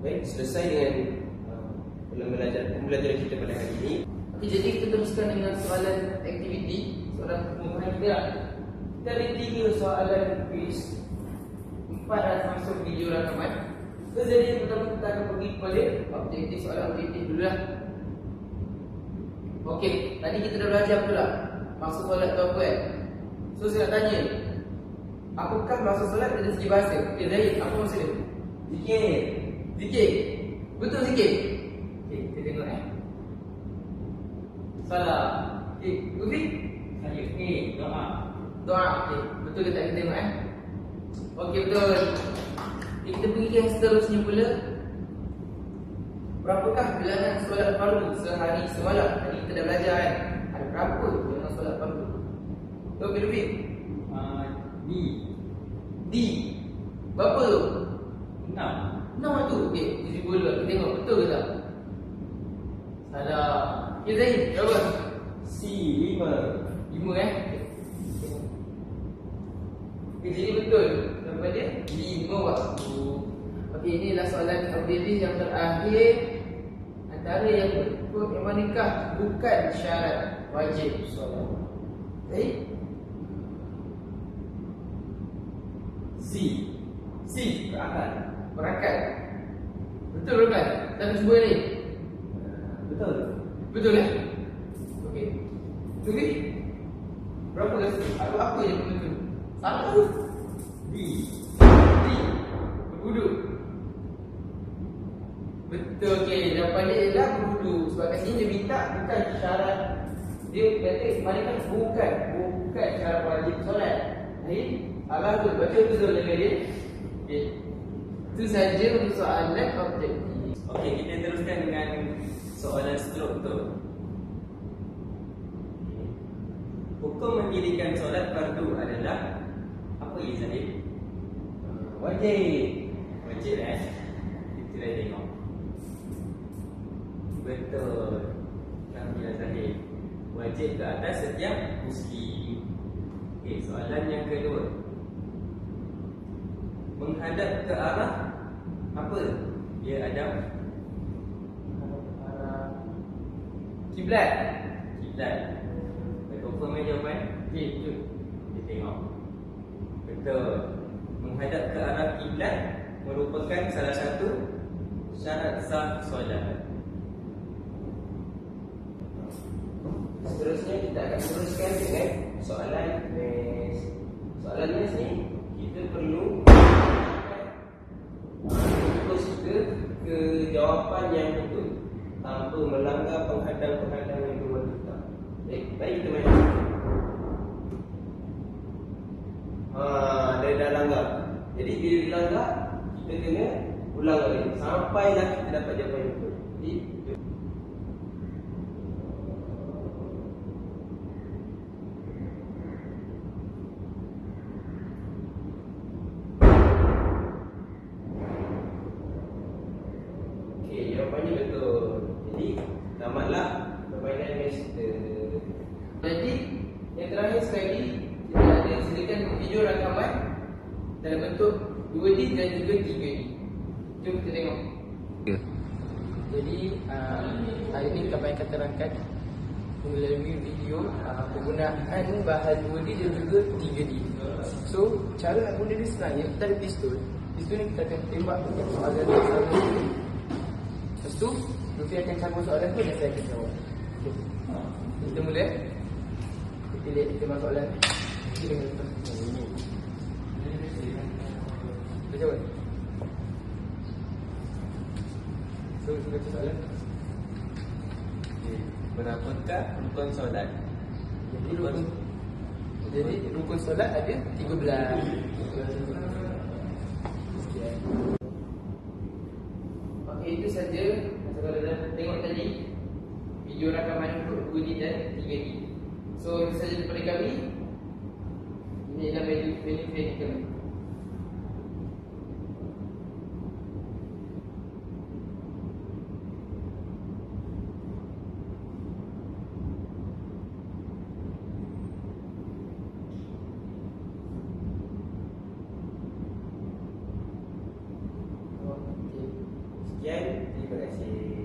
Baik, selesai dengan pembelajaran kita pada hari ini. Okay, jadi kita teruskan dengan soalan aktiviti, soalan pembukaan kita. Kita ada 3 soalan quiz, 4 dah masuk video rakaman. So, jadi pertama kita akan pergi kepada objektif, soalan objektif dulu lah. Okey, tadi kita dah belajar betul tak? Maksud solat tu apa kan? So saya nak tanya, apakah maksud solat dari segi bahasa? Okay, Zahid, apa maksud dia? Zikir. Zikir. Betul zikir? Okey, kita tengok Salah. Okey, Ufi? Saya doa. Doa. Okey, betul ke tak, kita tengok Okey, betul. Okay, kita pergi yang seterusnya pula. Berapakah bilangan solat fardu sehari semalam? Tadi kita dah belajar kan? Ada berapa bilangan solat fardu? Okey, Ufi? D. Berapa tu? 6 tu. Okey, jadi bola. Kita tengok betul ke tak? Salah. Okey, Zahid, berapa? C. 5 Okey, jadi betul. Daripada 5 waktu. Okey, inilah soalan objektif yang terakhir. Antara yang berikut yang manakah bukan syarat wajib solat? Baik. C. Berangkat. Betul kan? Dan cuba ni. Betul Okey. Okey. Berapa rasa? Apa yang betul? Salah tu. D. Berwudu. Betul. Okey, jawapan dia ialah berwudu. Sebab kat sini dia minta bukan syarat. Dia kata manakah bukan syarat wajib solat. Baik. Alah tu, baca betul jaga dia. Okey. Itu saja untuk soalan objektif. Okey, kita teruskan dengan soalan struktur. Hukum mendirikan solat fardu adalah apa ya, Zahid? Wajib Kita dah tengok. Betul. Alhamdulillah, Zahid. Wajib ke atas setiap muslim. Okey, soalan yang kedua. Menghadap ke arah apa? Ya, Adam? Kiblat. Confirm jawapan? Okey, betul. Kita tengok. Betul. Menghadap ke arah kiblat merupakan salah satu syarat sah solat. Seterusnya kita akan teruskan dengan soalan next. Soalan next ni kita perlu fokus ke jawapan yang betul tanpa melanggar penghadang-penghadang yang berwajib. Baik kita main. Dia dah langgar. Jadi bila dilanggar, kita kena ulang lagi sampailah kita dapat jawapan yang betul. Jadi jawapannya betul. Jadi tamatlah permainan dengan kita. Jadi yang terakhir sekali, kita ada sediakan video rakaman dalam bentuk 2D dan juga 3D. Jom kita tengok. Jadi hari ini kita akan terangkan melalui video penggunaan bahan 2D dan juga 3D. So cara nak guna dia sebenarnya, kita ada pistol. Pistol ni kita akan tembak dengan soalan yang sama. Lepas tu, Luffy akan sambung soalan tu dan saya akan jawab. Okay. Kita mula. Kita lihat tema soalan. Kita dengar lepas. Kita jawab. So, kita baca soalan. Berapakah rukun solat? Jadi rukun solat ada 13. Okey, itu saja. Kalau dah tengok tadi video rakaman untuk 2D dan 3D. So itu saja daripada kami. Ini adalah value kami. Sekian, terima kasih.